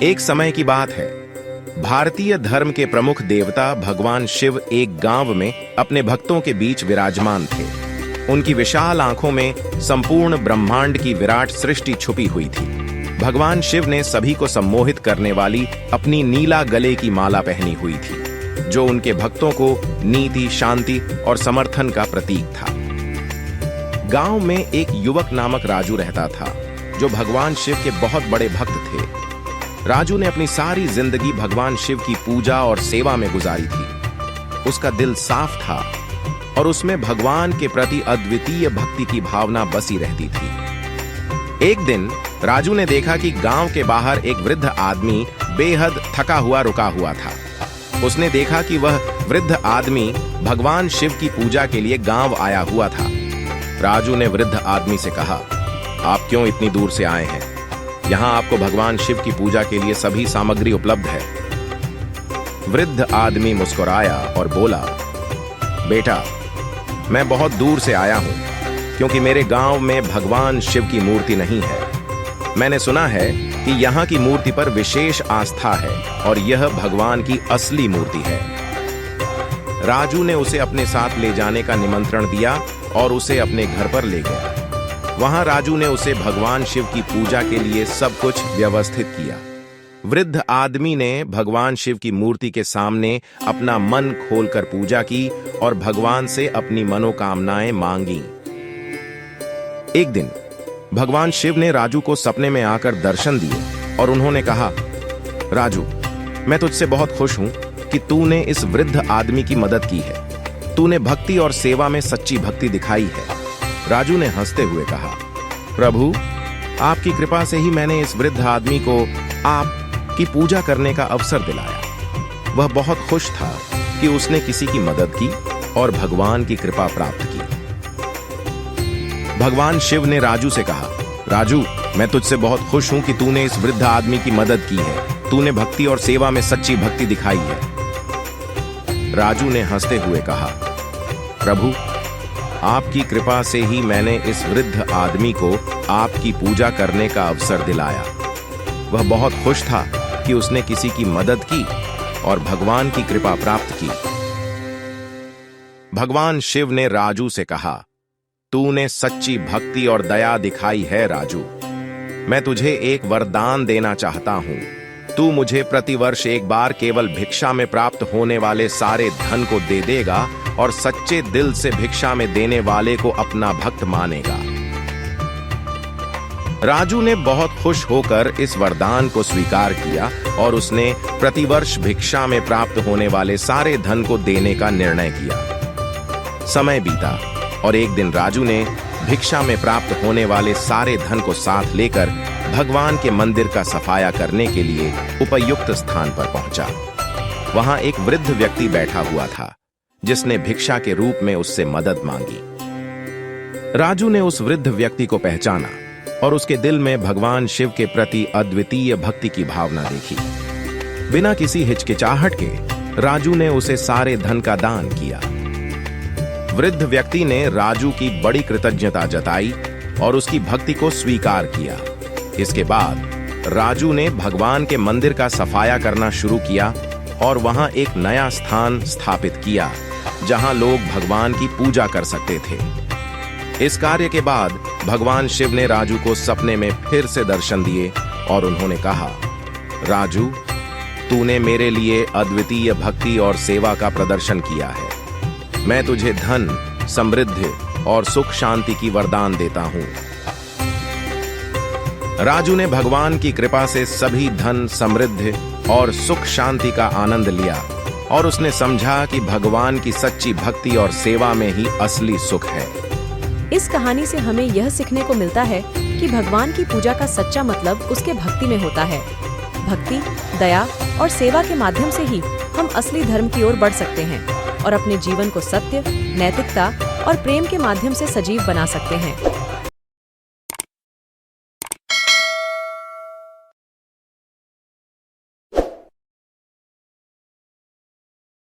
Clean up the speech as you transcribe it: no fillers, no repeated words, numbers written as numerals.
एक समय की बात है। भारतीय धर्म के प्रमुख देवता भगवान शिव एक गांव में अपने भक्तों के बीच विराजमान थे। उनकी विशाल आंखों में संपूर्ण ब्रह्मांड की विराट सृष्टि छुपी हुई थी। भगवान शिव ने सभी को सम्मोहित करने वाली अपनी नीला गले की माला पहनी हुई थी, जो उनके भक्तों को नीति, शांति और समर्थन का प्रतीक था। गांव में एक युवक नामक राजू रहता था, जो भगवान शिव के बहुत बड़े भक्त थे। राजू ने अपनी सारी जिंदगी भगवान शिव की पूजा और सेवा में गुजारी थी। उसका दिल साफ था और उसमें भगवान के प्रति अद्वितीय भक्ति की भावना बसी रहती थी। एक दिन राजू ने देखा कि गांव के बाहर एक वृद्ध आदमी बेहद थका हुआ रुका हुआ था। उसने देखा कि वह वृद्ध आदमी भगवान शिव की पूजा के लिए गांव आया हुआ था। राजू ने वृद्ध आदमी से कहा, आप क्यों इतनी दूर से आए हैं? यहाँ आपको भगवान शिव की पूजा के लिए सभी सामग्री उपलब्ध है। वृद्ध आदमी मुस्कुराया और बोला, बेटा, मैं बहुत दूर से आया हूँ क्योंकि मेरे गांव में भगवान शिव की मूर्ति नहीं है। मैंने सुना है कि यहाँ की मूर्ति पर विशेष आस्था है और यह भगवान की असली मूर्ति है। राजू ने उसे अपने साथ ले जाने का निमंत्रण दिया और उसे अपने घर पर ले गया। वहां राजू ने उसे भगवान शिव की पूजा के लिए सब कुछ व्यवस्थित किया। वृद्ध आदमी ने भगवान शिव की मूर्ति के सामने अपना मन खोलकर पूजा की और भगवान से अपनी मनोकामनाएं मांगी। एक दिन भगवान शिव ने राजू को सपने में आकर दर्शन दिए और उन्होंने कहा, राजू, मैं तुझसे बहुत खुश हूं कि तूने इस वृद्ध आदमी की मदद की है। तूने भक्ति और सेवा में सच्ची भक्ति दिखाई है। राजू ने हंसते हुए कहा, प्रभु, आपकी कृपा से ही मैंने इस वृद्ध आदमी को आपकी पूजा करने का अवसर दिलाया। वह बहुत खुश था कि उसने किसी की मदद की और भगवान की कृपा प्राप्त की। भगवान शिव ने राजू से कहा, राजू, मैं तुझसे बहुत खुश हूं कि तूने इस वृद्ध आदमी की मदद की है। तूने भक्ति और सेवा में सच्ची भक्ति दिखाई है। राजू ने हंसते हुए कहा, प्रभु, आपकी कृपा से ही मैंने इस वृद्ध आदमी को आपकी पूजा करने का अवसर दिलाया। वह बहुत खुश था कि उसने किसी की मदद की और भगवान की कृपा प्राप्त की। भगवान शिव ने राजू से कहा, तूने सच्ची भक्ति और दया दिखाई है राजू। मैं तुझे एक वरदान देना चाहता हूं। तू मुझे प्रतिवर्ष एक बार केवल भिक्षा में प्राप्त होने वाले सारे धन को दे देगा और सच्चे दिल से भिक्षा में देने वाले को अपना भक्त मानेगा। राजू ने बहुत खुश होकर इस वरदान को स्वीकार किया और उसने प्रतिवर्ष भिक्षा में प्राप्त होने वाले सारे धन को देने का निर्णय किया। समय बीता और एक दिन राजू ने भिक्षा में प्राप्त होने वाले सारे धन को साथ लेकर भगवान के मंदिर का सफाया करने के लिए उपयुक्त स्थान पर पहुंचा। वहां एक वृद्ध व्यक्ति बैठा हुआ था, जिसने भिक्षा के रूप में उससे मदद मांगी। राजू ने उस वृद्ध व्यक्ति को पहचाना और उसके दिल में भगवान शिव के प्रति अद्वितीय भक्ति की भावना देखी। बिना किसी हिचकिचाहट के राजू ने उसे सारे धन का दान किया। वृद्ध व्यक्ति ने राजू की बड़ी कृतज्ञता जताई और उसकी भक्ति को स्वीकार किया। इसके बाद राजू ने भगवान के मंदिर का सफाया करना शुरू किया और वहां एक नया स्थान स्थापित किया, जहां लोग भगवान की पूजा कर सकते थे। इस कार्य के बाद भगवान शिव ने राजू को सपने में फिर से दर्शन दिए और उन्होंने कहा, राजू, तूने मेरे लिए अद्वितीय भक्ति और सेवा का प्रदर्शन किया है। मैं तुझे धन, समृद्धि और सुख शांति की वरदान देता हूं। राजू ने भगवान की कृपा से सभी धन, समृद्धि और सुख शांति का आनंद लिया और उसने समझा कि भगवान की सच्ची भक्ति और सेवा में ही असली सुख है। इस कहानी से हमें यह सीखने को मिलता है कि भगवान की पूजा का सच्चा मतलब उसके भक्ति में होता है। भक्ति, दया और सेवा के माध्यम से ही हम असली धर्म की ओर बढ़ सकते हैं और अपने जीवन को सत्य, नैतिकता और प्रेम के माध्यम से सजीव बना सकते हैं।